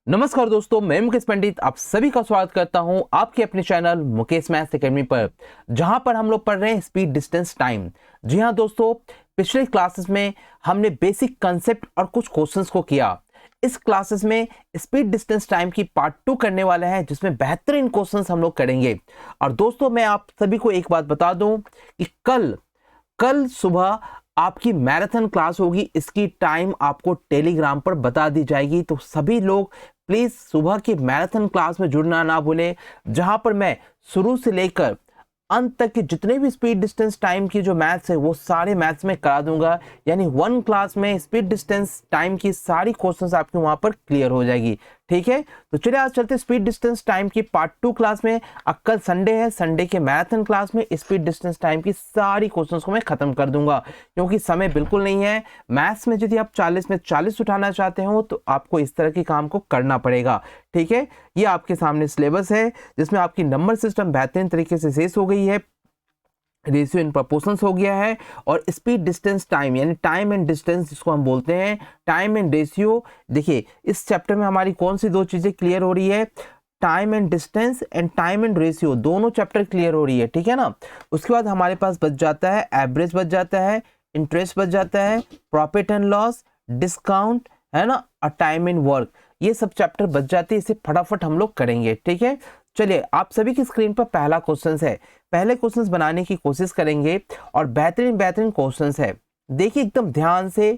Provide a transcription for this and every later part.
नमस्कार दोस्तों, मैं मुकेश पंडित आप सभी का स्वागत करता हूं आपके अपने चैनल मुकेश मैथ्स एकेडमी पर, जहां पर हम लोग पढ़ रहे हैं स्पीड डिस्टेंस टाइम। जी हां दोस्तों, पिछले क्लासेस में हमने बेसिक कंसेप्ट और कुछ क्वेश्चंस को किया। इस क्लासेस में स्पीड डिस्टेंस टाइम की पार्ट 2 करने वाले हैं, जिसमें बेहतरीन क्वेश्चंस हम लोग करेंगे। और दोस्तों, मैं आप सभी को एक बात बता दूं कि कल सुबह आपकी मैराथन क्लास होगी। इसकी टाइम आपको टेलीग्राम पर बता दी जाएगी, तो सभी लोग प्लीज सुबह की मैराथन क्लास में जुड़ना ना भूलें, जहां पर मैं शुरू से लेकर अंत तक के जितने भी स्पीड डिस्टेंस टाइम की जो मैथ्स है वो सारे मैथ्स में करा दूंगा। यानी वन क्लास में स्पीड डिस्टेंस टाइम की सारी क्वेश्चंस आपके वहां पर क्लियर हो जाएगी। ठीक है, तो चलिए आज चलते स्पीड डिस्टेंस टाइम की पार्ट 2 क्लास में। कल संडे है, संडे के मैराथन क्लास में स्पीड डिस्टेंस टाइम की सारी क्वेश्चंस को मैं खत्म कर दूंगा, क्योंकि समय बिल्कुल नहीं है। मैथ्स में यदि आप 40 में 40 उठाना चाहते हो तो आपको इस तरह के काम को करना पड़ेगा। ठीक है, ये आपके सामने सिलेबस है, जिसमें आपकी नंबर सिस्टम बेहतरीन तरीके से शेष हो गई है, रेशियो इन प्रोपोर्शंस हो गया है, और स्पीड डिस्टेंस टाइम यानी टाइम एंड डिस्टेंस जिसको हम बोलते हैं, टाइम एंड रेशियो। देखिए, इस चैप्टर में हमारी कौन सी दो चीजें क्लियर हो रही है? Time and distance and time and ratio, दोनों चैप्टर क्लियर हो रही है। ठीक है ना। उसके बाद हमारे पास बच जाता है एवरेज, बच जाता है इंटरेस्ट, बच जाता है प्रॉफिट एंड लॉस, डिस्काउंट, है ना, और टाइम एंड वर्क। ये सब चैप्टर बच जाते हैं, इसे फटाफट हम लोग करेंगे। ठीक है, चलिए आप सभी की स्क्रीन पर पहला क्वेश्चन है। पहले क्वेश्चंस बनाने की कोशिश करेंगे और बेहतरीन क्वेश्चंस है। देखिए, एकदम ध्यान से,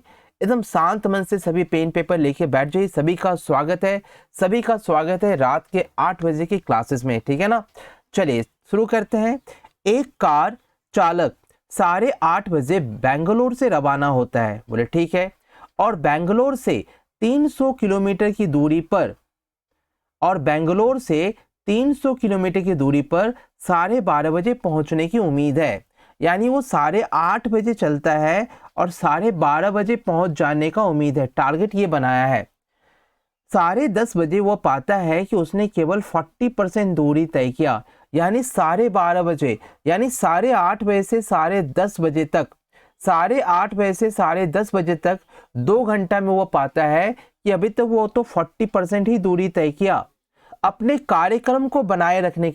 एकदम शांत मन से सभी पेन पेपर लेके बैठ जाइए। सभी का स्वागत है रात के 8 बजे की क्लासेस में। ठीक है ना। चलिए शुरू करते हैं। एक कार चालक 8:30 बजे बेंगलोर से रवाना होता है। बोले ठीक है, और बेंगलोर से 300 किलोमीटर की दूरी पर 12:30 बजे पहुंचने की उम्मीद है। यानी वो 8:30 बजे चलता है और 12:30 बजे पहुंच जाने का उम्मीद है, टारगेट ये बनाया है। 10:30 बजे वो पाता है कि उसने केवल 40% दूरी तय किया। यानी 12:30 बजे, यानी 8:30 बजे से 10:30 बजे तक, 8:30 बजे से 10:30 बजे तक 2 घंटा में वो पाता है कि अभी तक वो तो 40% ही दूरी तय किया। अपने कार्यक्रम को बनाए रखने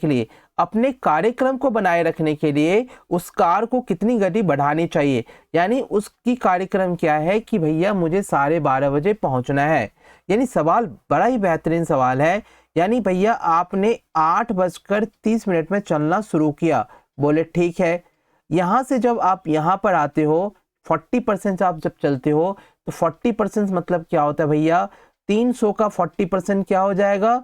के लिए उस कार को कितनी गति बढ़ानी चाहिए? यानी उसकी कार्यक्रम क्या है कि भैया मुझे 12:30 बजे पहुंचना है। यानी सवाल बड़ा ही बेहतरीन सवाल है। यानी भैया आपने 8:30 में चलना शुरू किया। बोले ठीक है। यहां से जब आप यहां पर आते हो, 40% आप जब चलते हो तो 40% मतलब क्या होता है भैया? 300 का 40% क्या हो जाएगा?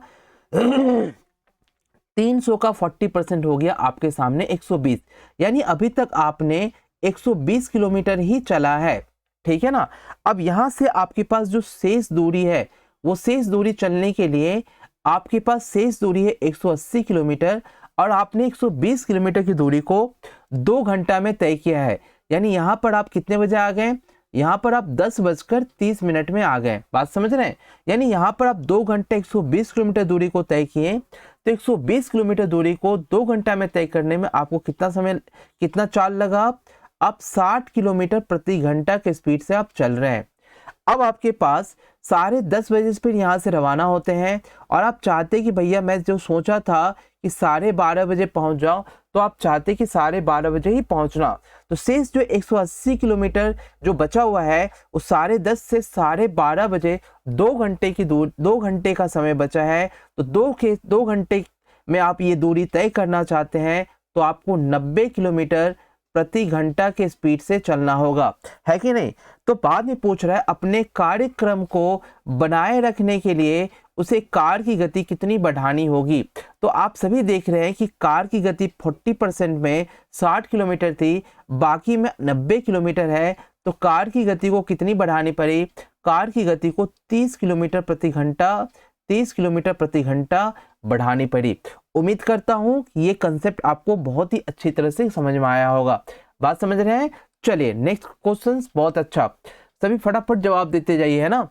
300 का 40% हो गया आपके सामने 120। यानी अभी तक आपने 120 किलोमीटर ही चला है। ठीक है ना। अब यहां से आपके पास जो शेष दूरी है, वो शेष दूरी चलने के लिए आपके पास शेष दूरी है 180 किलोमीटर, और आपने 120 किलोमीटर की दूरी को 2 घंटा में तय किया है। यानी यहां पर आप कितने बजे आ गए? यहां पर आप 10:30 में आ गए। बात समझ रहे हैं? यानी यहां पर आप 2 घंटे 120 किलोमीटर दूरी को तय किए, तो 120 किलोमीटर दूरी को 2 घंटा में तय करने में आपको कितना चाल लगा? आप 60 किलोमीटर प्रति घंटा के स्पीड से आप चल रहे हैं। अब आपके पास 10:30 बजे फिर यहाँ से रवाना होते हैं, और आप चाहते कि भैया मैं जो सोचा था कि 12:30 बजे पहुंच जाऊं, तो आप चाहते कि 12:30 बजे ही पहुंचना। तो शेष जो 180 किलोमीटर जो बचा हुआ है, वो 10:30 से 12:30 बजे 2 घंटे का समय बचा है। तो 2 घंटे में आप ये दूरी तय करना चाहते हैं, तो आपको 90 किलोमीटर प्रति घंटा के स्पीड से चलना होगा, है कि नहीं? तो बाद में पूछ रहा है अपने कार्यक्रम को बनाए रखने के लिए उसे कार की गति कितनी बढ़ानी होगी। तो आप सभी देख रहे हैं कि कार की गति 40% में 60 किलोमीटर थी, बाकी में 90 किलोमीटर है। तो कार की गति को कितनी बढ़ानी पड़ी? कार की गति को 30 किलोमीटर प्रति घंटा बढ़ानी पड़ी। उम्मीद करता हूं कि ये कंसेप्ट आपको बहुत ही अच्छी तरह से समझ में आया होगा। बात समझ रहे हैं? चलिए नेक्स्ट क्वेश्चन। बहुत अच्छा, सभी फटाफट जवाब देते जाइए, है ना।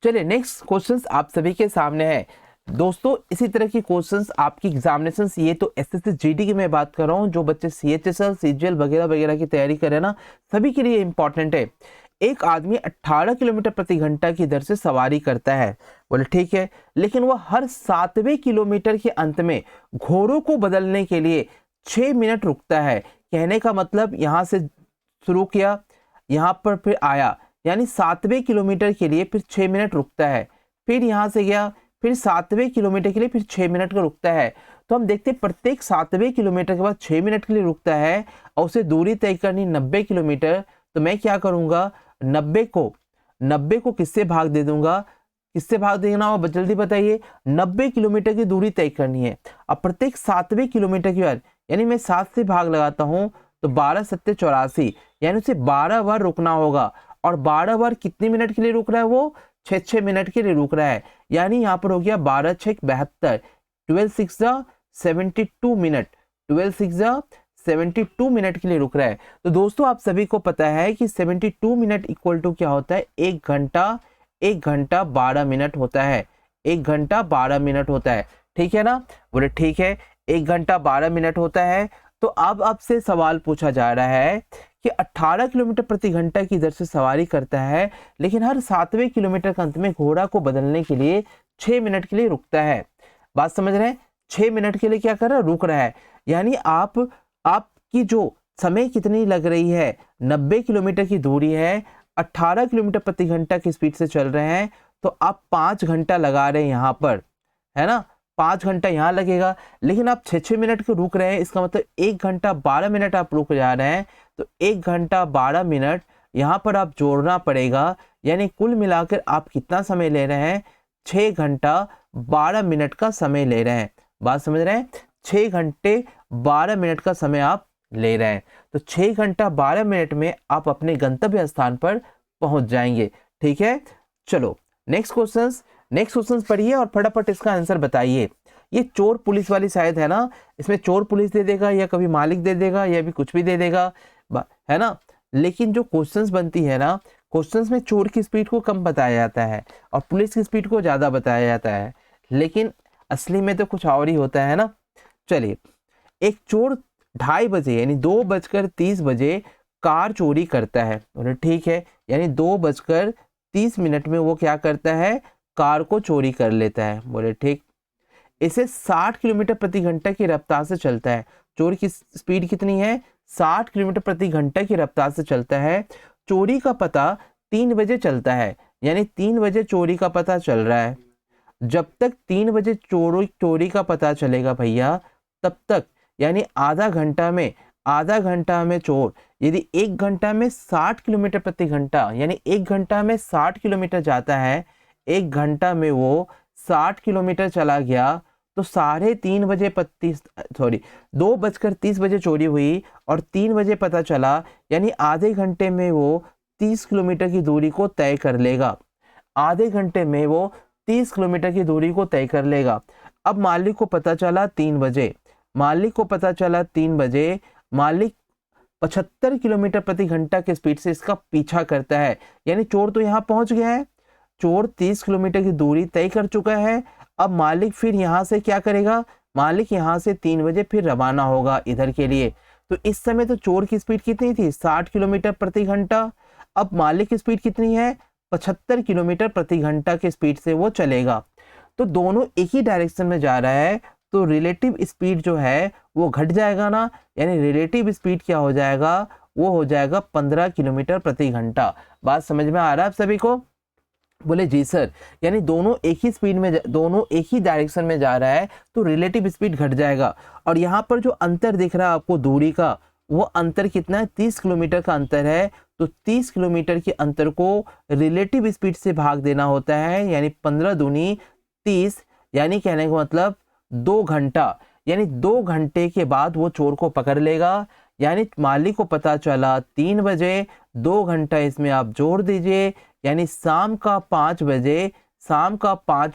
चलिए नेक्स्ट क्वेश्चन आप सभी के सामने है। दोस्तों, इसी तरह की क्वेश्चंस आपकी एग्जामिनेशंस, ये तो एसएससी जीडी की मैं बात कर रहा हूँ, जो बच्चे सीएचएसएल सीजीएल वगैरह वगैरह की तैयारी कर रहे हैं ना, सभी के लिए इंपॉर्टेंट है। एक आदमी 18 किलोमीटर प्रति घंटा की दर से सवारी करता है। बोले ठीक है, लेकिन वह हर 7वें किलोमीटर के अंत में घोड़ों को बदलने के लिए 6 मिनट रुकता है। कहने का मतलब यहाँ से शुरू किया, यहाँ पर फिर आया, यानी 7वें किलोमीटर के लिए फिर 6 मिनट रुकता है, फिर यहाँ से गया, फिर 7वें किलोमीटर के लिए फिर 6 मिनट का रुकता है। तो हम देखते हैं प्रत्येक 7वें किलोमीटर के बाद 6 मिनट के लिए रुकता है और उसे दूरी तय करनी 90 किलोमीटर। तो मैं क्या करूँगा, 90 को किससे भाग दे दूंगा, किससे भाग देना होगा जल्दी बताइए। 90 किलोमीटर की दूरी तय करनी है। अब प्रत्येक 7वें किलोमीटर के बाद, यानी मैं 7 से भाग लगाता हूँ तो 12 सत्ते 84, यानी उसे 12 बार रुकना होगा। और 12 बार कितने मिनट के लिए रुक रहा है, वो 6 मिनट के लिए रुक रहा है। यानी यहाँ पर हो गया 12 6 72, 12 6 72 मिनट, 12 6 72 मिनट के लिए रुक रहा है। तो दोस्तों आप सभी को पता है कि 72 मिनट इक्वल टू क्या होता है, 1 घंटा 12 मिनट होता है, 1 घंटा 12 मिनट होता है। ठीक है ना, बोले ठीक है, 1 घंटा 12 मिनट होता है। तो अब आपसे सवाल पूछा जा रहा है कि 18 किलोमीटर प्रति घंटा की दर से सवारी करता है, लेकिन हर 7वें किलोमीटर के अंत में घोड़ा को बदलने के लिए 6 मिनट के लिए रुकता है। बात समझ रहे हैं, 6 मिनट के लिए क्या कर रहा है, रुक रहा है। यानी आपकी जो समय कितनी लग रही है, 90 किलोमीटर की दूरी है, 18 किलोमीटर प्रति घंटा की स्पीड से चल रहे हैं, तो आप 5 घंटा लगा रहे हैं यहाँ पर, है ना, 5 घंटा यहाँ लगेगा। लेकिन आप 6 मिनट के रुक रहे हैं, इसका मतलब 1 घंटा 12 मिनट आप रुक जा रहे हैं। तो 1 घंटा 12 मिनट यहाँ पर आप जोड़ना पड़ेगा, यानी कुल मिलाकर आप कितना समय ले रहे हैं, 6 घंटा 12 मिनट का समय ले रहे हैं। बात समझ रहे हैं, 6 घंटे 12 मिनट का समय आप ले रहे हैं। तो 6 घंटा 12 मिनट में आप अपने गंतव्य स्थान पर पहुंच जाएंगे। ठीक है, चलो नेक्स्ट क्वेश्चन पढ़िए और फटाफट इसका आंसर बताइए। ये चोर पुलिस वाली शायद है ना, इसमें चोर पुलिस दे देगा या कभी मालिक दे देगा या भी कुछ भी दे देगा, है ना। लेकिन जो क्वेश्चंस बनती है ना, क्वेश्चंस में चोर की स्पीड को कम बताया जाता है और पुलिस की स्पीड को ज़्यादा बताया जाता है, लेकिन असली में तो कुछ और ही होता है ना। चलिए, एक चोर 2:30 बजे यानी 2:30 कार चोरी करता है। बोले ठीक है, यानी 2:30 में वो क्या करता है, कार को चोरी कर लेता है। बोले ठीक, इसे 60 किलोमीटर प्रति घंटा की रफ्तार से चलता है। चोर की स्पीड कितनी है, 60 किलोमीटर प्रति घंटा की रफ्तार से चलता है। चोरी का पता 3 बजे चलता है, यानी 3 बजे चोरी का पता चल रहा है। जब तक 3 बजे चोरी का पता चलेगा भैया, तब तक यानी आधा घंटा में चोर यदि 1 घंटा में 60 किलोमीटर प्रति घंटा, यानी 1 घंटा में 60 किलोमीटर जाता है, 1 घंटा में वो 60 किलोमीटर चला गया, तो 2:30 बजे चोरी हुई और 3 बजे पता चला, यानी आधे घंटे में वो 30 किलोमीटर की दूरी को तय कर लेगा। आधे घंटे में वो 30 किलोमीटर की दूरी को तय कर लेगा। अब मालिक को पता चला 3 बजे, मालिक 75 किलोमीटर प्रति घंटा के स्पीड से इसका पीछा करता है। यानी चोर तो यहाँ पहुंच गया है, चोर 30 किलोमीटर की दूरी तय कर चुका है। अब मालिक फिर यहाँ से क्या करेगा, मालिक यहाँ से 3 बजे फिर रवाना होगा इधर के लिए। तो इस समय तो चोर की स्पीड कितनी थी, 60 किलोमीटर प्रति घंटा। अब मालिक की स्पीड कितनी है, 75 किलोमीटर प्रति घंटा के स्पीड से वो चलेगा। तो दोनों एक ही डायरेक्शन में जा रहा है, तो रिलेटिव स्पीड जो है वो घट जाएगा ना, यानी रिलेटिव स्पीड क्या हो जाएगा, वो हो जाएगा 15 किलोमीटर प्रति घंटा। बात समझ में आ रहा है आप सभी को? बोले जी सर, यानी दोनों एक ही स्पीड में, दोनों एक ही डायरेक्शन में जा रहा है, तो रिलेटिव स्पीड घट जाएगा। और यहाँ पर जो अंतर दिख रहा है आपको दूरी का, वो अंतर कितना है, 30 किलोमीटर का अंतर है। तो 30 किलोमीटर के अंतर को रिलेटिव स्पीड से भाग देना होता है, यानी 15 दूनी 30, यानी कहने का मतलब 2 घंटा, यानी 2 घंटे के बाद वो चोर को पकड़ लेगा। यानी मालिक को पता चला 3 बजे, 2 घंटा इसमें आप जोड़ दीजिए, यानी शाम का 5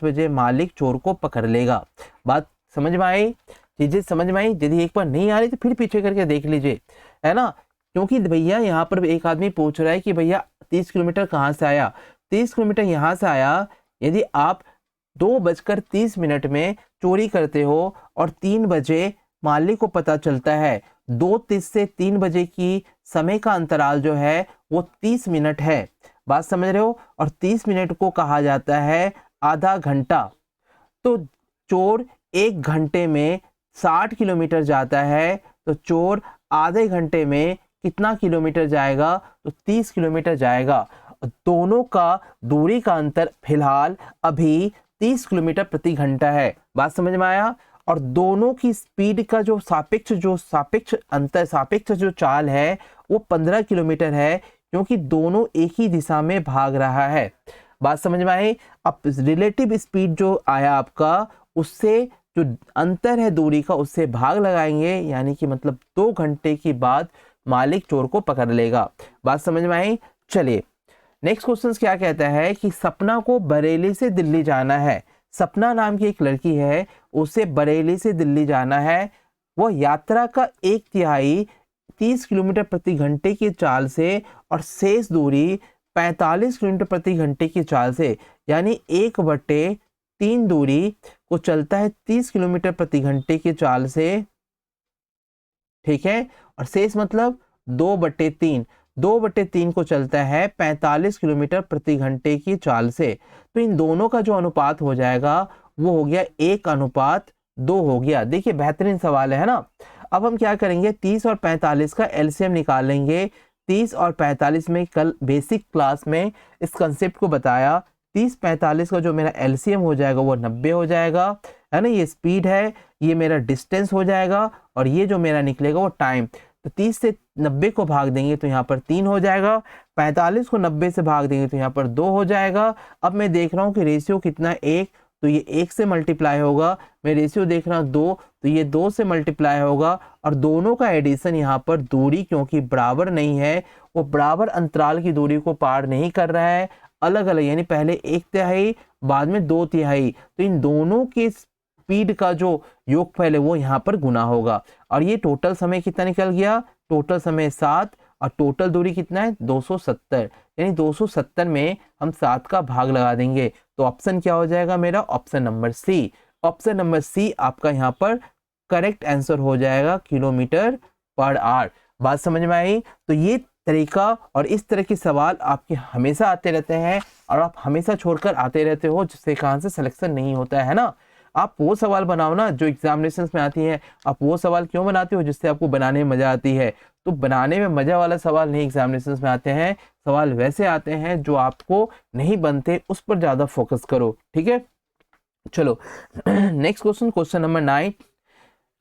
बजे मालिक चोर को पकड़ लेगा। बात समझ में आई, चीजें समझ में आई? यदि एक बार नहीं आ रही तो फिर पीछे करके देख लीजिए, है ना। क्योंकि भैया यहाँ पर एक आदमी पूछ रहा है कि भैया 30 किलोमीटर कहाँ से आया, 30 किलोमीटर यहाँ से आया। यदि आप 2:30 में चोरी करते हो और 3 बजे मालिक को पता चलता है, 2:30 से 3 बजे की समय का अंतराल जो है वो 30 मिनट है। बात समझ रहे हो। और 30 मिनट को कहा जाता है आधा घंटा। तो चोर 1 घंटे में 60 किलोमीटर जाता है, तो चोर आधे घंटे में कितना किलोमीटर जाएगा, तो 30 किलोमीटर जाएगा। दोनों का दूरी का अंतर फिलहाल अभी 30 किलोमीटर प्रति घंटा है। बात समझ में आया। और दोनों की स्पीड का जो सापेक्ष जो चाल है वो 15 किलोमीटर है, क्योंकि दोनों एक ही दिशा में भाग रहा है। बात समझ में आई। अब रिलेटिव स्पीड जो आया आपका, उससे जो अंतर है दूरी का उससे भाग लगाएंगे, यानी कि मतलब 2 घंटे के बाद मालिक चोर को पकड़ लेगा। बात समझ में आई। चलिए नेक्स्ट क्वेश्चन क्या कहता है कि सपना को बरेली से दिल्ली जाना है। सपना नाम की एक लड़की है, उसे बरेली से दिल्ली जाना है। वो यात्रा का 1/3 30 किलोमीटर प्रति घंटे की चाल से और शेष दूरी 45 किलोमीटर प्रति घंटे की चाल से, यानी 1/3 दूरी को चलता है 30 किलोमीटर प्रति घंटे की चाल से, ठीक है। और शेष मतलब 2/3 को चलता है 45 किलोमीटर प्रति घंटे की चाल से। तो इन दोनों का जो अनुपात हो जाएगा वो हो गया 1:2 हो गया। देखिए बेहतरीन सवाल है ना। अब हम क्या करेंगे, 30 और 45 का एलसीएम निकाल लेंगे। 30 और 45 में कल बेसिक क्लास में इस कंसेप्ट को बताया। 30-45 का जो मेरा एलसीएम हो जाएगा वो 90 हो जाएगा, है ना। ये स्पीड है, ये मेरा डिस्टेंस हो जाएगा, और ये जो मेरा निकलेगा वो टाइम। तो 30 से 90 को भाग देंगे तो यहाँ पर 3 हो जाएगा। 45 को 90 से भाग देंगे तो यहाँ पर 2 हो जाएगा। अब मैं देख रहा हूँ कि रेशियो कितना है 1, तो ये 1 से मल्टीप्लाई होगा। मैं रेशियो देख रहा हूँ 2, तो ये 2 से मल्टीप्लाई होगा। और दोनों का एडिशन यहाँ पर दूरी क्योंकि बराबर नहीं है, वो बराबर अंतराल की दूरी को पार नहीं कर रहा है, अलग अलग, यानी पहले 1/3 बाद में 2/3। तो इन दोनों के स्पीड का जो योगफल है वो यहाँ पर गुना होगा। और ये टोटल समय कितना निकल गया, टोटल समय 7, और टोटल दूरी कितना है 270, यानी 270 में हम 7 का भाग लगा देंगे। तो ऑप्शन क्या हो जाएगा मेरा, option number C. Option number C आपका यहाँ पर करेक्ट आंसर हो जाएगा, km/h। बात समझ में आई। तो ये तरीका और इस तरह के सवाल आपके हमेशा आते रहते हैं, और आप हमेशा छोड़कर आते रहते हो, जिससे कहां से सिलेक्शन नहीं होता है ना। आप वो सवाल बनाओ ना जो एग्जामिनेशंस में आती है। आप वो सवाल क्यों बनाते हो, जिससे आपको बनाने में मजा आती है। तो बनाने में मजा वाला सवाल नहीं एग्जामिनेशंस में आते हैं, सवाल वैसे आते हैं जो आपको नहीं बनते, उस पर ज्यादा फोकस करो, ठीक है। चलो next question, question number 9।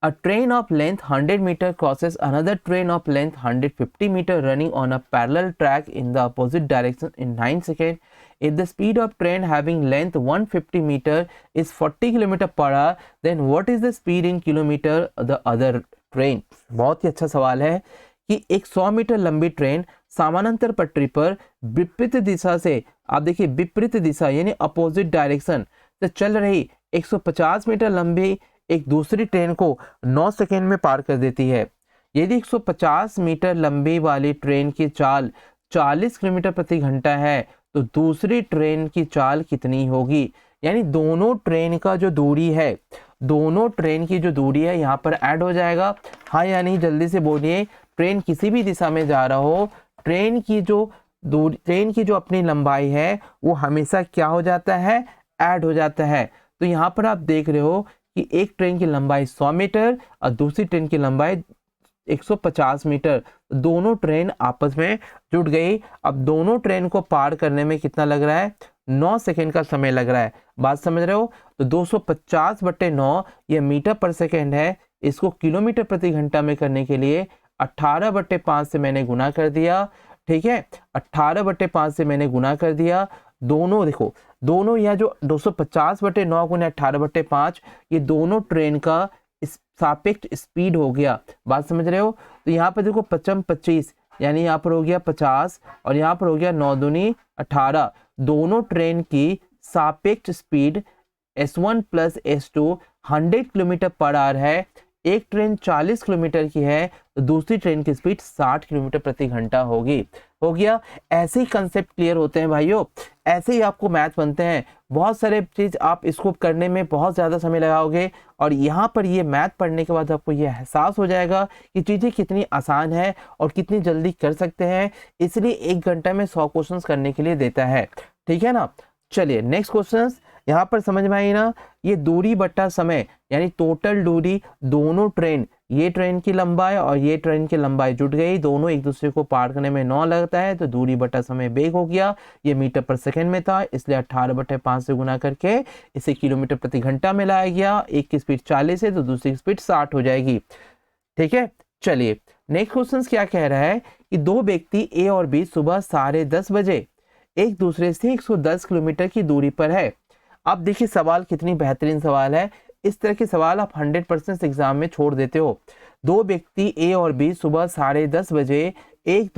A train of length 100 meter crosses another train of length 150 meter running on a parallel track in the opposite direction in 9 seconds. If the speed of train having length 150 meter is 40 km per hour, then what is the speed in kilometer the other train? बहुत ही अच्छा सवाल है कि एक 100 metre लंबी train समानांतर पटरी पर विपरीत दिशा से, आप देखिए विपरीत दिशा यानी अपोजिट डायरेक्शन से चल रही 150 मीटर लंबी एक दूसरी ट्रेन को 9 सेकेंड में पार कर देती है। यदि 150 मीटर लंबी वाली ट्रेन की चाल 40 किलोमीटर प्रति घंटा है, तो दूसरी ट्रेन की चाल कितनी होगी। यानी दोनों ट्रेन का जो दूरी है, दोनों ट्रेन की जो दूरी है यहाँ पर ऐड हो जाएगा। हाँ या नहीं जल्दी से बोलिए। ट्रेन किसी भी दिशा में जा रहा हो, ट्रेन की जो अपनी लंबाई है वो हमेशा क्या हो जाता है, ऐड हो जाता है। तो यहाँ पर आप देख रहे हो कि एक ट्रेन की लंबाई 100 मीटर और दूसरी ट्रेन की लंबाई 150 मीटर, दोनों ट्रेन आपस में जुड़ गई। अब दोनों ट्रेन को पार करने में कितना लग रहा है, 9 सेकेंड का समय लग रहा है। बात समझ रहे हो। तो 250/9 ये मीटर पर सेकेंड है, इसको किलोमीटर प्रति घंटा में करने के लिए 18/5 से मैंने गुना कर दिया, ठीक है। 18/5 से मैंने गुना कर दिया। दोनों देखो, दोनों यह जो 250/9 गुना 18/5, ये दोनों ट्रेन का सापेक्ष स्पीड हो गया। बात समझ रहे हो। तो यहाँ पर देखो 55-25, यानी यहाँ पर हो गया 50 और यहाँ पर हो गया 9 दूनी 18। दोनों ट्रेन की सापेक्ष speed S1 + S2 100 kilometre per hour है। एक ट्रेन 40 किलोमीटर की है तो दूसरी ट्रेन की स्पीड 60 किलोमीटर प्रति घंटा होगी। हो गया। ऐसे ही कंसेप्ट क्लियर होते हैं भाइयों, ऐसे ही आपको मैथ बनते हैं। बहुत सारे चीज़ आप इसको करने में बहुत ज़्यादा समय लगाओगे और यहाँ पर ये मैथ पढ़ने के बाद आपको ये एहसास हो जाएगा कि चीज़ें कितनी आसान है और कितनी जल्दी कर सकते हैं। इसलिए 1 घंटा में 100 क्वेश्चंस करने के लिए देता है, ठीक है ना। चलिए नेक्स्ट क्वेश्चन यहाँ पर समझ में आई ना। ये दूरी बट्टा समय यानी टोटल दूरी, दोनों ट्रेन, ये ट्रेन की लंबाई और ये ट्रेन की लंबाई जुट गई, दोनों एक दूसरे को पार करने में 9 लगता है, तो दूरी बट्टा समय बेग हो गया। ये मीटर पर सेकंड में था, इसलिए 18/5 से गुना करके इसे किलोमीटर प्रति घंटा में लाया गया। एक की स्पीड 40 है तो दूसरी की स्पीड 60 हो जाएगी, ठीक है। चलिए नेक्स्ट क्वेश्चन क्या कह रहा है कि दो व्यक्ति ए और बी सुबह 10:30 बजे एक दूसरे से 110 किलोमीटर की दूरी पर है। अब देखिए सवाल कितनी बेहतरीन सवाल है। इस तरह के सवाल आप 100% एग्जाम में छोड़ देते हो। दो व्यक्ति ए और बी सुबह 10:30 बजे एक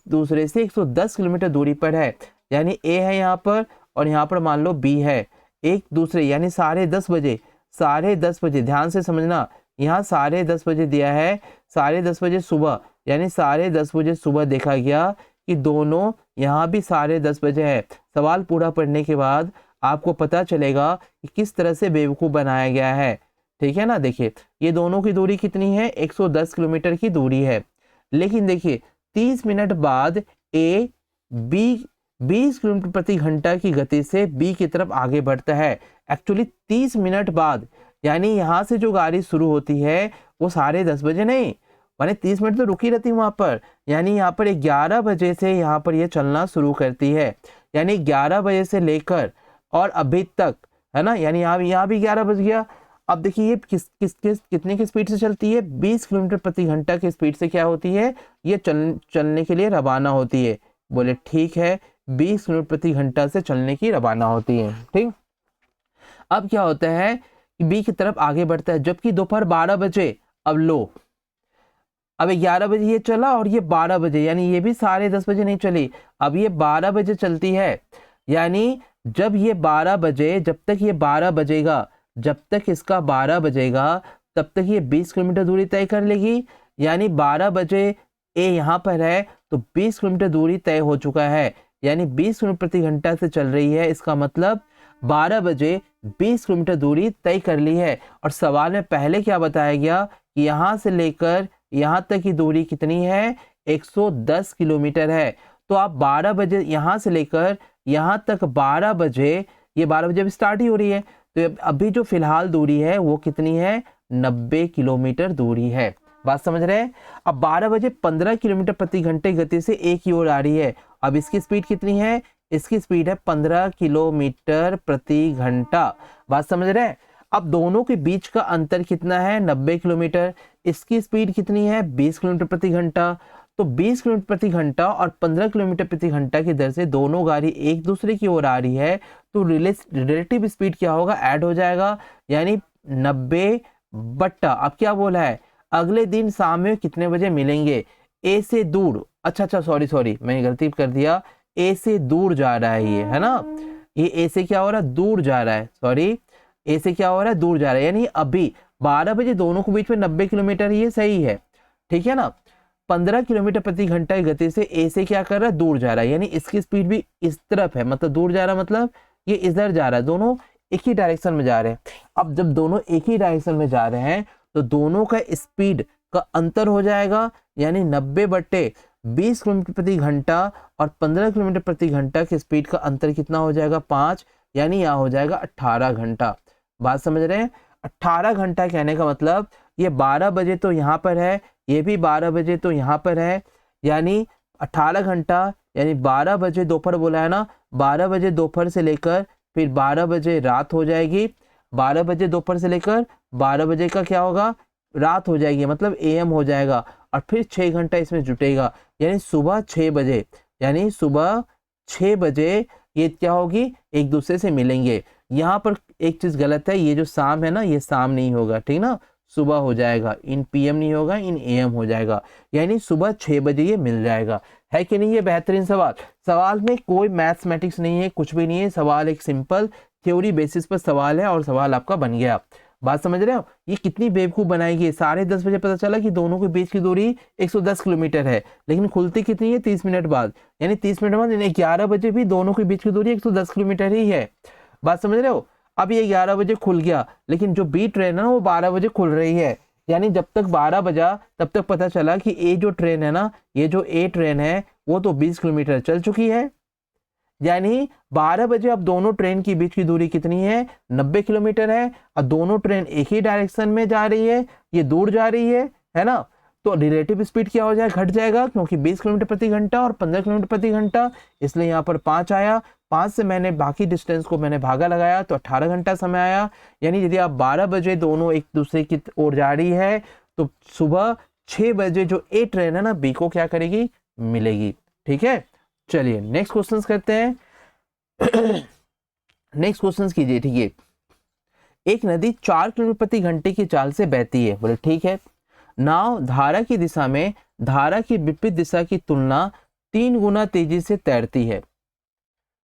दूसरे से 110 किलोमीटर दूरी पर है। यानी ए है यहाँ पर और यहाँ पर मान लो बी है। एक दूसरे यानी 10:30 बजे ध्यान से समझना, यहाँ 10:30 बजे दिया है, 10:30 बजे सुबह, यानी 10:30 बजे सुबह देखा गया कि दोनों यहाँ भी 10:30 बजे है। सवाल पूरा पढ़ने के बाद आपको पता चलेगा कि किस तरह से बेवकूफ़ बनाया गया है, ठीक है ना। देखिए ये दोनों की दूरी कितनी है, 110 किलोमीटर की दूरी है। लेकिन देखिए 30 मिनट बाद ए बी 20 किलोमीटर प्रति घंटा की गति से बी की तरफ आगे बढ़ता है। एक्चुअली 30 मिनट बाद, यानी यहाँ से जो गाड़ी शुरू होती है वो 10:30 बजे नहीं, माने 30 मिनट तो रुकी रहती वहां पर, यानी यहाँ पर 11 बजे से यहाँ पर ये चलना शुरू करती है। यानी 11 बजे से लेकर और अभी तक, है ना, यानी यहाँ भी 11 बज गया। अब देखिए ये कितने की स्पीड से चलती है, 20 किलोमीटर प्रति घंटा की स्पीड से क्या होती है, ये चलने के लिए रवाना होती है। बोले ठीक है, 20 किलोमीटर प्रति घंटा से चलने की रवाना होती है, ठीक। अब क्या होता है कि बी की तरफ आगे बढ़ता है, जबकि दोपहर 12 बजे, अब लो, अब 11 बजे ये चला और ये 12 बजे, यानी ये भी 10:30 बजे नहीं चली, अब ये 12 बजे चलती है। यानी जब ये 12 बजे, जब तक ये 12 बजेगा, जब तक इसका 12 बजेगा तब तक ये 20 किलोमीटर दूरी तय कर लेगी। यानी 12 बजे ए यहाँ पर है तो 20 किलोमीटर दूरी तय हो चुका है, यानी 20 किलोमीटर प्रति घंटा से चल रही है। इसका मतलब 12 बजे 20 किलोमीटर दूरी तय कर ली है। और सवाल में पहले क्या बताया गया कि यहाँ से लेकर यहाँ तक की दूरी कितनी है, 110 किलोमीटर है। तो आप 12 बजे यहाँ से लेकर यहाँ तक 12 बजे, ये 12 बजे अभी स्टार्ट ही हो रही है, तो अभी जो फिलहाल दूरी है वो कितनी है, 90 किलोमीटर दूरी है। बात समझ रहे हैं। अब 12 बजे 15 किलोमीटर प्रति घंटे गति से एक की ओर आ रही है। अब इसकी स्पीड कितनी है, इसकी स्पीड है 15 किलोमीटर प्रति घंटा। बात समझ रहे हैं। अब दोनों के बीच का अंतर कितना है, 90 किलोमीटर। इसकी स्पीड कितनी है, 20 किलोमीटर प्रति घंटा। तो 20 किलोमीटर प्रति घंटा और 15 किलोमीटर प्रति घंटा की दर से दोनों गाड़ी एक दूसरे की ओर आ रही है, तो रिलेटिव स्पीड क्या होगा, ऐड हो जाएगा। यानी 90 बट्टा, अब क्या बोला है, अगले दिन शाम में कितने बजे मिलेंगे। ए से दूर, अच्छा सॉरी मैंने गलती कर दिया, ए से दूर जा रहा है ये, है ना, ये ए से क्या हो रहा है, दूर जा रहा है, सॉरी ए से क्या हो रहा है, दूर जा रहा है। यानी अभी 12 बजे दोनों के बीच में 90 किलोमीटर, ये सही है, ठीक है ना। 15 किलोमीटर प्रति घंटा की गति से ए से क्या कर रहा है, दूर जा रहा है, यानी इसकी स्पीड भी इस तरफ है, मतलब दूर जा रहा है, मतलब ये इधर जा रहा है, दोनों एक ही डायरेक्शन में जा रहे हैं। अब जब दोनों एक ही डायरेक्शन में जा रहे हैं तो दोनों का स्पीड का अंतर हो जाएगा, यानी 90/20 किलोमीटर प्रति घंटा और 15 किलोमीटर प्रति घंटा की स्पीड का अंतर कितना हो जाएगा, 5, यानी यहाँ हो जाएगा 18 घंटा। बात समझ रहे हैं। 18 घंटा कहने का मतलब ये 12 बजे तो यहाँ पर है, ये भी 12 बजे तो यहाँ पर है, यानी 18 घंटा, यानी 12 बजे दोपहर बोला है ना, 12 बजे दोपहर से लेकर फिर 12 बजे रात हो जाएगी। 12 बजे दोपहर से लेकर 12 बजे का क्या होगा, रात हो जाएगी, मतलब एएम हो जाएगा, और फिर 6 घंटा इसमें जुटेगा, यानी सुबह 6 बजे, यानी सुबह 6 बजे ये क्या होगी, एक दूसरे से मिलेंगे। यहाँ पर एक चीज गलत है, ये जो शाम है ना, ये शाम नहीं होगा, ठीक ना, सुबह हो जाएगा, इन पीएम नहीं होगा, इन एएम हो जाएगा, यानी सुबह 6 बजे ये मिल जाएगा। है कि नहीं, ये बेहतरीन सवाल। सवाल में कोई मैथमेटिक्स नहीं है, कुछ भी नहीं है, सवाल एक सिंपल थ्योरी बेसिस पर सवाल है और सवाल आपका बन गया। बात समझ रहे हो, ये कितनी बेवकूफ बनाएगी। 10:30 बजे पता चला कि दोनों के बीच की दूरी 110 किलोमीटर है, लेकिन खुलती कितनी है 30 मिनट बाद, यानी 30 मिनट बाद, यानी 11 बजे भी दोनों के बीच की दूरी 110 किलोमीटर ही है। बात समझ रहे हो। अब ये 11 बजे खुल गया, लेकिन जो बी ट्रेन है ना वो 12 बजे खुल रही है, यानी जब तक 12 बजा तब तक पता चला कि ये जो ट्रेन है ना, ये जो ए ट्रेन है वो तो 20 किलोमीटर चल चुकी है। यानी 12 बजे अब दोनों ट्रेन के बीच की दूरी कितनी है, 90 किलोमीटर है, और दोनों ट्रेन एक ही डायरेक्शन में जा रही है, ये दूर जा रही है ना। तो रिलेटिव स्पीड क्या हो जाएगा, घट जाएगा, क्योंकि 20 किलोमीटर प्रति घंटा और 15 किलोमीटर प्रति घंटा, इसलिए यहाँ पर 5 आया। 5 से मैंने बाकी डिस्टेंस को मैंने भागा लगाया तो 18 घंटा समय आया। यानी यदि आप 12 बजे दोनों एक दूसरे की ओर जा रही है तो सुबह 6 बजे जो ए ट्रेन है ना बी को क्या करेगी, मिलेगी। ठीक है, चलिए नेक्स्ट क्वेश्चन करते हैं। नेक्स्ट क्वेश्चन कीजिए। ठीक है, एक नदी 4 किलोमीटर प्रति घंटे की चाल से बहती है। बोले ठीक है। नाव धारा की दिशा में धारा की विपरीत दिशा की तुलना 3 गुना तेजी से तैरती है।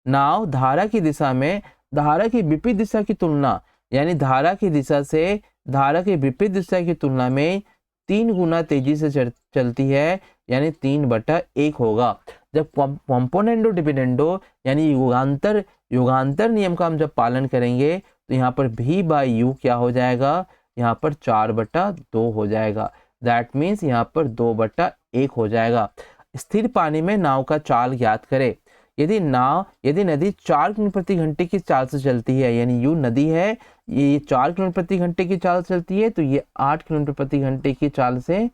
नाव धारा की दिशा में धारा की विपरीत दिशा की तुलना, यानी धारा की दिशा से धारा की विपरीत दिशा की तुलना में 3 गुना तेजी से चलती है, यानी 3/1 होगा। जब कॉम्पोनेंडो डिविडेंडो यानी युगांतर नियम का हम जब पालन करेंगे तो यहाँ पर v/u क्या हो जाएगा, यहाँ पर 4/2 हो जाएगा। दैट मीन्स यहाँ पर 2/1 हो जाएगा। स्थिर पानी में नाव का चाल ज्ञात करें। यदि नदी 4 किलोमीटर प्रति घंटे की चाल से चलती है, यानी यू नदी है, ये 4 किलोमीटर प्रति घंटे की चाल से चलती है, तो ये 8 किलोमीटर प्रति घंटे की चाल से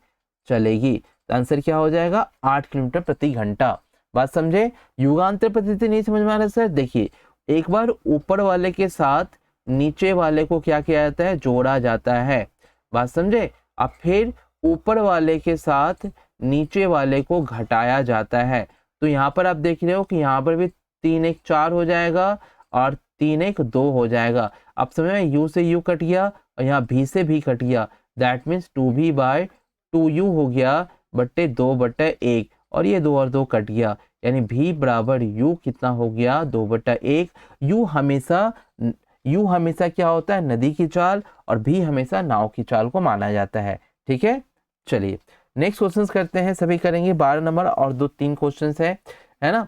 चलेगी। तो आंसर क्या हो जाएगा, 8 किलोमीटर प्रति घंटा। बात समझे। युगांतर पद्धति नहीं समझ में आ रहा सर, देखिए एक बार ऊपर वाले के साथ नीचे वाले को क्या किया जाता है, जोड़ा जाता है। बात समझे। अब फिर ऊपर वाले के साथ नीचे वाले को घटाया जाता है। तो यहाँ पर आप देख रहे हो कि यहाँ पर भी 3 1 4 हो जाएगा और 3 1 2 हो जाएगा। अब समझ में, u से u कट गया और यहाँ v से v कट गया। दैट मीन्स 2v/2u हो गया बट्टे 2/1, और ये 2 और 2 कट गया, यानी v बराबर u कितना हो गया, 2/1। u हमेशा क्या होता है, नदी की चाल, और v हमेशा नाव की चाल को माना जाता है। ठीक है, चलिए नेक्स्ट क्वेश्चंस करते हैं। सभी करेंगे 12 नंबर और 2-3 क्वेश्चंस है ना।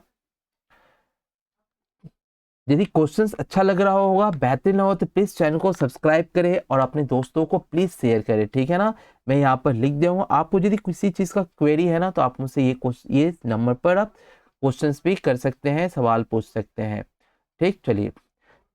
यदि क्वेश्चंस अच्छा लग रहा होगा, बेहतरीन हो, तो प्लीज चैनल को सब्सक्राइब करें और अपने दोस्तों को प्लीज शेयर करें। ठीक है ना, मैं यहाँ पर लिख दूंगा। आपको यदि किसी चीज का क्वेरी है ना तो आप मुझसे ये नंबर पर आप क्वेश्चंस भी कर सकते हैं, सवाल पूछ सकते हैं। ठीक, चलिए।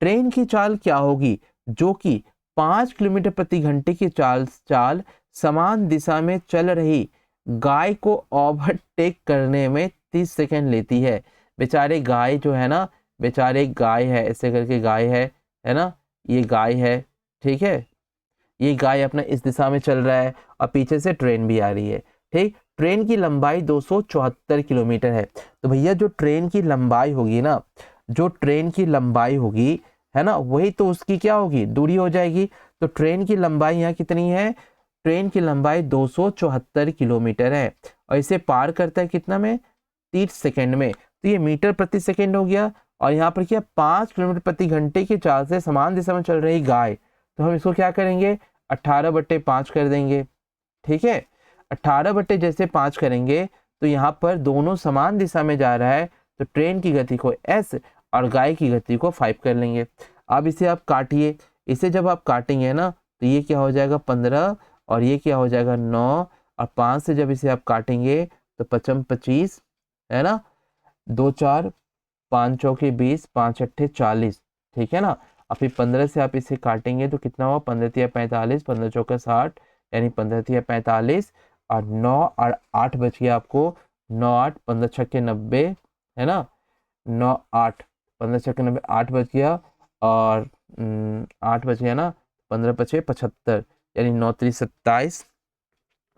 ट्रेन की चाल क्या होगी जो कि 5 किलोमीटर प्रति घंटे की चाल समान दिशा में चल रही गाय को ओवरटेक करने में 30 सेकंड लेती है। बेचारे गाय जो है ना, बेचारे गाय है, ऐसे करके गाय है ना, ये गाय है। ठीक है, ये गाय अपना इस दिशा में चल रहा है और पीछे से ट्रेन भी आ रही है। ठीक, ट्रेन की लंबाई 274 किलोमीटर है। तो भैया जो ट्रेन की लंबाई होगी ना, जो ट्रेन की लंबाई होगी है ना, वही तो उसकी क्या होगी, दूरी हो जाएगी। तो ट्रेन की लंबाई यहाँ कितनी है, ट्रेन की लंबाई 274 किलोमीटर है, और इसे पार करता है कितना में, 30 सेकंड में। तो ये मीटर प्रति सेकंड हो गया। और यहाँ पर क्या, 5 किलोमीटर प्रति घंटे की चाल से समान दिशा में चल रही गाय, तो हम इसको क्या करेंगे, 18/5 कर देंगे। ठीक है, 18/5 करेंगे तो यहाँ पर दोनों समान दिशा में जा रहा है, तो ट्रेन की गति को s और गाय की गति को 5 कर लेंगे। अब इसे आप काटिए, इसे जब आप काटेंगे ना तो ये क्या हो जाएगा 15, और ये क्या हो जाएगा 9, और 5 से जब इसे आप काटेंगे तो 5 25 है ना, 2 4 5 चौके 20, 5 8 40। ठीक है ना। और फिर 15 से आप इसे काटेंगे तो कितना हुआ, 15 तिया 45, 15 चौके 60, यानी 15 तिया 45, और 9 और 8 बच गया आपको, 9 8 15 छक्के 90 है ना, 9 8 15 छक्के 90, 8 बच गया, और 8 बच गया ना, 15 पचे 75, यानी 9 3 27,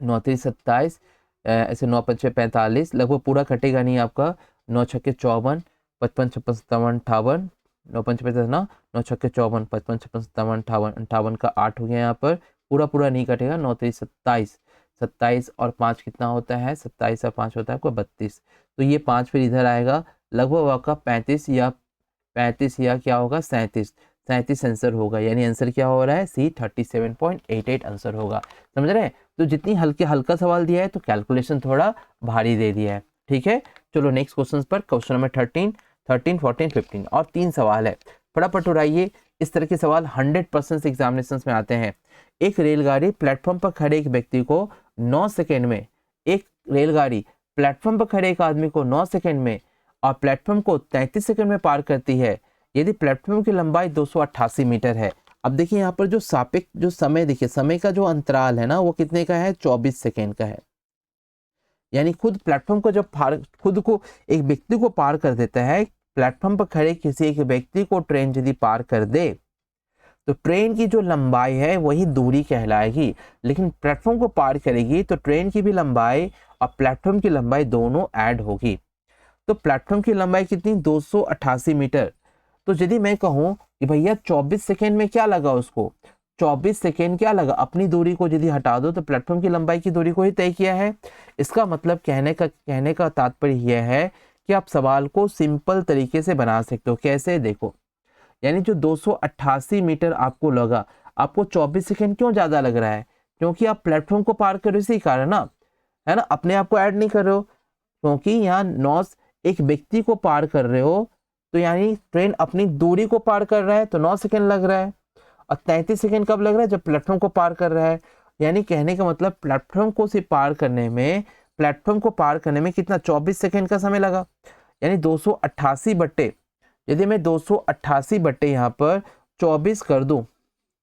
9 3 27, ऐसे 9 5 45, लगभग पूरा कटेगा नहीं आपका। 9 छक्के 54, 55 56 57 58, 9 5 50 ना, 9 छक्के 54, 55 56 57 58, 58 का 8 हो गया यहाँ पर, पूरा नहीं कटेगा। 9 3 27, 27 और 5 कितना होता है, 27 और 5 होता है आपको 32। तो ये 5 फिर इधर आएगा, लगभग आपका 35 या क्या होगा 37। 37 आंसर होगा। यानी आंसर क्या हो रहा है, सी 37.88 आंसर होगा। समझ रहे हैं? तो जितनी हल्का सवाल दिया है तो कैलकुलेशन थोड़ा भारी दे दिया है। ठीक है, चलो नेक्स्ट क्वेश्चन पर, क्वेश्चन नंबर 13, 14, 15 और 3 सवाल है, फटाफट उड़ाइए। इस तरह के सवाल 100% एग्जामिनेशन में आते हैं। एक रेलगाड़ी प्लेटफॉर्म पर खड़े एक व्यक्ति को 9 सेकेंड में, एक रेलगाड़ी प्लेटफॉर्म पर खड़े एक आदमी को 9 सेकेंड में और प्लेटफॉर्म को 33 सेकेंड में पार करती है यदि प्लेटफॉर्म की लंबाई 288 मीटर है। अब देखिए यहाँ पर जो सापेक्ष जो समय, देखिए समय का जो अंतराल है ना, वो कितने का है, 24 सेकेंड का है। यानी खुद प्लेटफॉर्म को जब खुद को एक व्यक्ति को पार कर देता है, प्लेटफॉर्म पर खड़े किसी एक व्यक्ति को ट्रेन यदि पार कर दे तो ट्रेन की जो लंबाई है वही दूरी कहलाएगी। लेकिन प्लेटफॉर्म को पार करेगी तो ट्रेन की भी लंबाई और प्लेटफॉर्म की लंबाई दोनों ऐड होगी। तो प्लेटफॉर्म की लंबाई कितनी, 288 मीटर। तो यदि मैं कहूँ कि भैया 24 सेकेंड में क्या लगा, उसको 24 सेकेंड क्या लगा, अपनी दूरी को यदि हटा दो तो प्लेटफॉर्म की लंबाई की दूरी को ही तय किया है। इसका मतलब कहने का तात्पर्य यह है कि आप सवाल को सिंपल तरीके से बना सकते हो। कैसे, देखो, यानी जो 288 मीटर आपको लगा, आपको 24 सेकेंड क्यों ज्यादा लग रहा है, क्योंकि आप प्लेटफॉर्म को पार कर रहे हो, इसी कारण ना, है ना, अपने आप को ऐड नहीं कर रहे हो। क्योंकि यहाँ 9 एक व्यक्ति को पार कर रहे हो तो यानी ट्रेन अपनी दूरी को पार कर रहा है तो 9 सेकेंड लग रहा है। और 33 सेकेंड कब लग रहा है, जब प्लेटफॉर्म को पार कर रहा है। यानी कहने का मतलब प्लेटफॉर्म को से पार करने में, प्लेटफॉर्म को पार करने में कितना, 24 सेकेंड का समय लगा। यानी 288 बट्टे, यदि मैं 288 बट्टे यहाँ पर 24 कर दूं,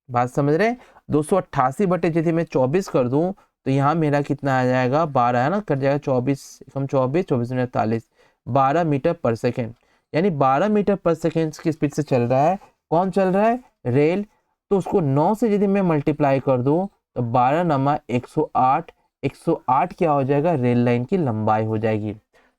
बात समझ रहे हैं, 288 बट्टे यदि मैं 24 कर दूं तो यहाँ मेरा कितना आ जाएगा, 12 है ना, कट जाएगा 24 कम 24, 24 में 48, 12 मीटर पर सेकेंड। यानी 12 मीटर पर सेकेंड की स्पीड से चल रहा है। कौन चल रहा है, रेल। तो उसको 9 से यदि मैं मल्टीप्लाई कर दूं तो 12 नमा 108, 108 क्या हो जाएगा, रेल लाइन की लंबाई हो जाएगी।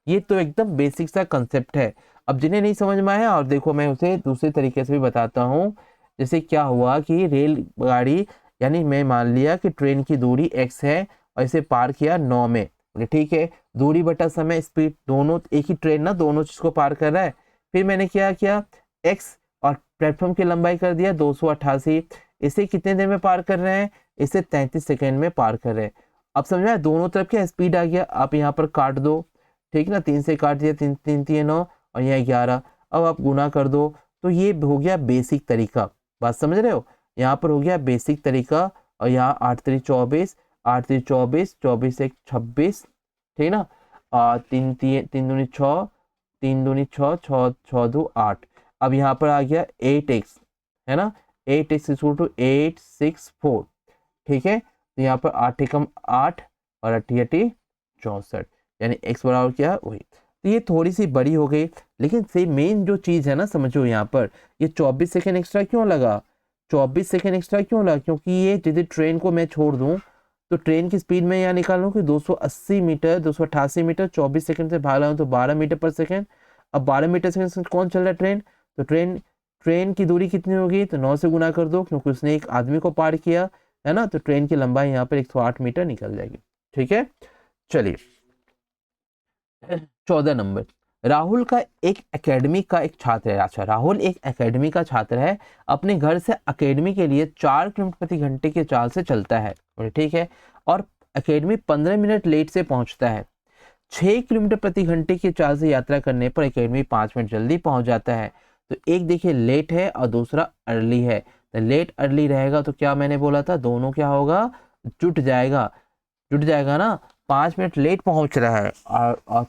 ये तो एकदम बेसिक सा कंसेप्ट है। अब जिन्हें नहीं समझ में आया, और देखो मैं उसे दूसरे तरीके से भी बताता हूँ। जैसे क्या हुआ कि रेलगाड़ी, यानी मैं मान लिया कि ट्रेन की दूरी x है और इसे पार किया 9 में, ठीक है, दूरी बटा समय स्पीड, दोनों एक ही ट्रेन ना, दोनों चीज को पार कर रहा है। फिर मैंने क्या किया, x और प्लेटफॉर्म की लंबाई कर दिया 288। इसे कितने देर में पार कर रहे हैं, इसे 33 सेकेंड में पार कर रहे हैं। अब समझ में आया, दोनों तरफ क्या स्पीड आ गया। आप यहाँ पर काट दो, ठीक ना, 3 से काट दिया, 3 3 3 9 और यहाँ 11। अब आप गुना कर दो तो ये हो गया बेसिक तरीका। बात समझ रहे हो, यहाँ पर हो गया बेसिक तरीका। और यहाँ 8 3 24, 8 3 24, 24 1 26, ठीक ना, 3 3 3 दूनी 6, 3 दूनी 6, 6 6 2 8। अब यहाँ पर आ गया 8x, है ना, 8x इक्वल टू 864, ठीक है। तो यहाँ पर 8 एकम 8 और 8 64, यानी x बराबर क्या है, वही। तो ये थोड़ी सी बड़ी हो गई, लेकिन से मेन जो चीज है ना, समझो यहाँ पर ये 24 सेकेंड एक्स्ट्रा क्यों लगा, 24 सेकेंड एक्स्ट्रा क्यों लगा, क्योंकि ये यदि ट्रेन को मैं छोड़ दूं तो ट्रेन की स्पीड में यहाँ निकालूं कि 280 मीटर, 288 मीटर 24 सेकेंड से भाग रहा हूँ तो 12 मीटर पर सेकेंड। अब 12 मीटर सेकेंड से कौन चल रहा है, ट्रेन। तो ट्रेन की दूरी कितनी होगी, तो 9 से गुना कर दो, क्योंकि उसने एक आदमी को पार किया, है ना। तो ट्रेन की लंबाई यहाँ पर 108 मीटर निकल जाएगी। ठीक है, चलिए 14 नंबर, राहुल का एक एकेडमी का एक छात्र है। अच्छा, राहुल एक एकेडमी का छात्र है, अपने घर से एकेडमी के लिए 4 किलोमीटर प्रति घंटे के चाल से चलता है, ठीक है, और एकेडमी 15 मिनट लेट से पहुंचता है। 6 किलोमीटर प्रति घंटे की चाल से यात्रा करने पर एकेडमी 5 मिनट जल्दी पहुंच जाता है। तो एक देखिए लेट है और दूसरा अर्ली है। तो लेट अर्ली रहेगा तो क्या मैंने बोला था, दोनों क्या होगा, जुट जाएगा ना। 5 मिनट लेट पहुंच रहा है और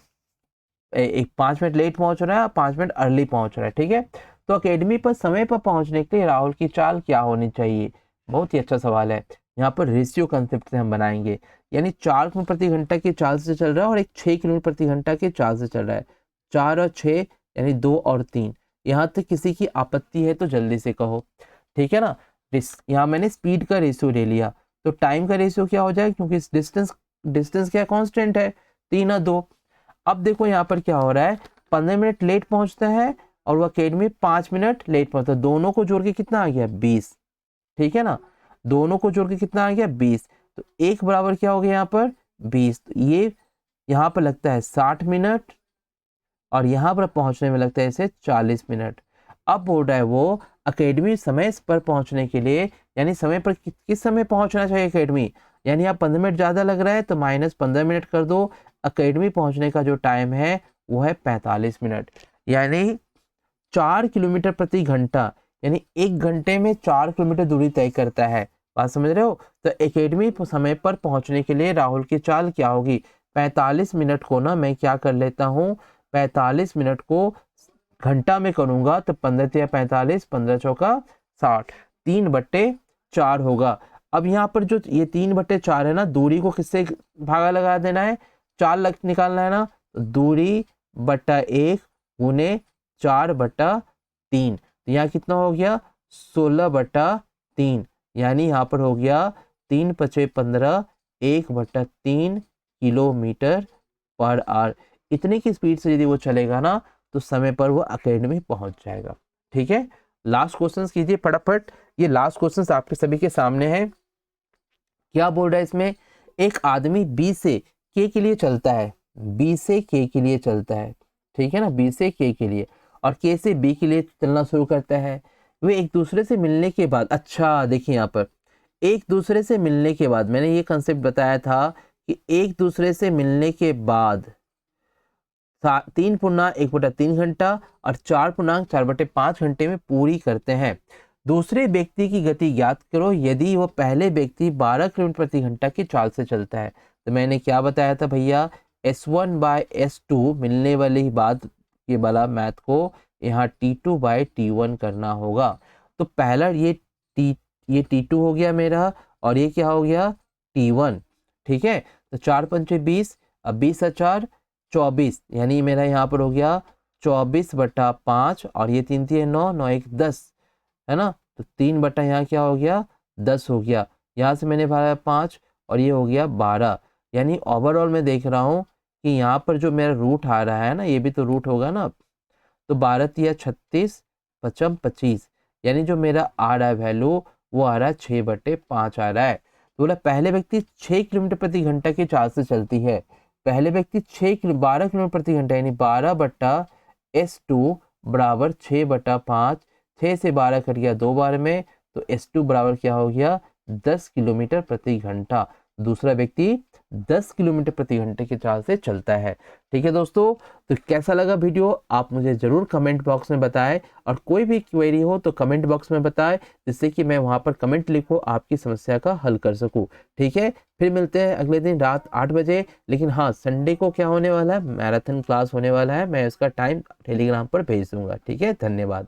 एक 5 मिनट लेट पहुंच रहा है, 5 मिनट अर्ली पहुंच रहा है, ठीक है। तो एकेडमी पर समय पर पहुंचने के लिए राहुल की चाल क्या होनी चाहिए, बहुत ही अच्छा सवाल है। यहाँ पर रेशियो कंसेप्ट से हम बनाएंगे, यानी 4 किलोमीटर प्रति घंटा की चाल से चल रहा है और एक 6 किलोमीटर प्रति घंटा की चाल से चल रहा है। 4 और 6 यानी 2 और 3। यहाँ तक किसी की आपत्ति है तो जल्दी से कहो, ठीक है ना। यहाँ मैंने स्पीड का रेशियो ले लिया, तो टाइम का रेशियो क्या हो जाएगा, क्योंकि डिस्टेंस क्या कांस्टेंट है, 3 और 2। अब देखो यहाँ पर क्या हो रहा है, 15 मिनट लेट पहुंचता है और वो अकेडमी 5 मिनट लेट पहुंचता है। दोनों को जोड़ के कितना आ गया, 20, ठीक है ना, दोनों को जोड़ के कितना आ गया, 20। तो एक बराबर क्या हो गया यहाँ पर 20। तो ये यहाँ पर लगता है 60 मिनट और यहाँ पर पहुंचने में लगता है इसे 40 मिनट। अब बोल रहा है वो अकेडमी समय पर पहुंचने के लिए, यानी समय पर किस समय पहुंचना चाहिए अकेडमी, यानी आप 15 मिनट ज़्यादा लग रहा है तो -15 मिनट कर दो। अकेडमी पहुंचने का जो टाइम है वो है 45 मिनट, यानी 4 किलोमीटर प्रति घंटा, यानी 1 घंटे में 4 किलोमीटर दूरी तय करता है। बात समझ रहे हो? तो एकेडमी समय पर पहुंचने के लिए राहुल की चाल क्या होगी? 45 मिनट को ना मैं क्या कर लेता हूँ, 45 मिनट को घंटा में करूंगा तो 15 × 45, 15 चौका 60, 3/4 होगा। अब यहाँ पर जो ये 3/4 है ना, दूरी को किससे भागा लगा देना है, 4 निकालना है ना, तो दूरी बटा 1 गुने 4/3, तो यहाँ कितना हो गया 16/3, यानी यहाँ पर हो गया 3 × 5 = 15, 1/3 किलोमीटर पर आवर। इतने की स्पीड से यदि वो चलेगा ना तो समय पर वो अकेडमी पहुंच जाएगा। ठीक है, लास्ट क्वेश्चन कीजिए फटाफट। ये लास्ट क्वेश्चन आपके सभी के सामने है। क्या बोल रहा है इसमें, एक आदमी बी से के के लिए चलता है, बी से के के लिए चलता है, ठीक है ना, बी से के के लिए, और के से बी के लिए चलना शुरू करता है। वे एक दूसरे से मिलने के बाद, अच्छा देखिए यहाँ पर एक दूसरे से मिलने के बाद, मैंने ये कंसेप्ट बताया था कि एक दूसरे से मिलने के बाद 3 × 1/3 घंटा और 4 × 4/5 घंटे में पूरी करते हैं। दूसरे व्यक्ति की गति ज्ञात करो यदि वो पहले व्यक्ति 12 किलोमीटर प्रति घंटा की चाल से चलता है। तो मैंने क्या बताया था भैया, S1/S2 मिलने वाली बात के वाला मैथ को यहाँ T2/T1 करना होगा। तो पहला ये T2 हो गया मेरा, और ये क्या हो गया T1, ठीक है। तो 4 × 5 = 20, अब 20 × 4 = 24, यानी मेरा यहाँ पर हो गया 24/5, और ये 3 × 3 = 9, 9 × 1 = 10, है ना। तो 3 बटा यहाँ क्या हो गया 10 हो गया, यहाँ से मैंने भागा 5 और ये हो गया 12, यानी ओवरऑल मैं देख रहा हूँ कि यहाँ पर जो मेरा रूट आ रहा है ना, ये भी तो रूट होगा ना, तो 12 × 3 = 36, 5 × 25, यानी जो मेरा आ रहा है वैल्यू वो आ रहा है 6/5 आ रहा है। तो बोला पहले व्यक्ति 6 किलोमीटर प्रति घंटा की चाल से चलती है, पहले व्यक्ति 12 किलोमीटर प्रति घंटा, यानी 12/S2 बराबर 6/5, 6 से 12 कट गया 2 बार में, तो S2 बराबर क्या हो गया 10 किलोमीटर प्रति घंटा। दूसरा व्यक्ति 10 किलोमीटर प्रति घंटे की चाल से चलता है। ठीक है दोस्तों, तो कैसा लगा वीडियो आप मुझे जरूर कमेंट बॉक्स में बताएं, और कोई भी क्वेरी हो तो कमेंट बॉक्स में बताएं, जिससे कि मैं वहां पर कमेंट लिखूं, आपकी समस्या का हल कर सकूं। ठीक है, फिर मिलते हैं अगले दिन रात 8 बजे। लेकिन हाँ, संडे को क्या होने वाला है, मैराथन क्लास होने वाला है, मैं उसका टाइम टेलीग्राम पर भेज दूंगा। ठीक है, धन्यवाद।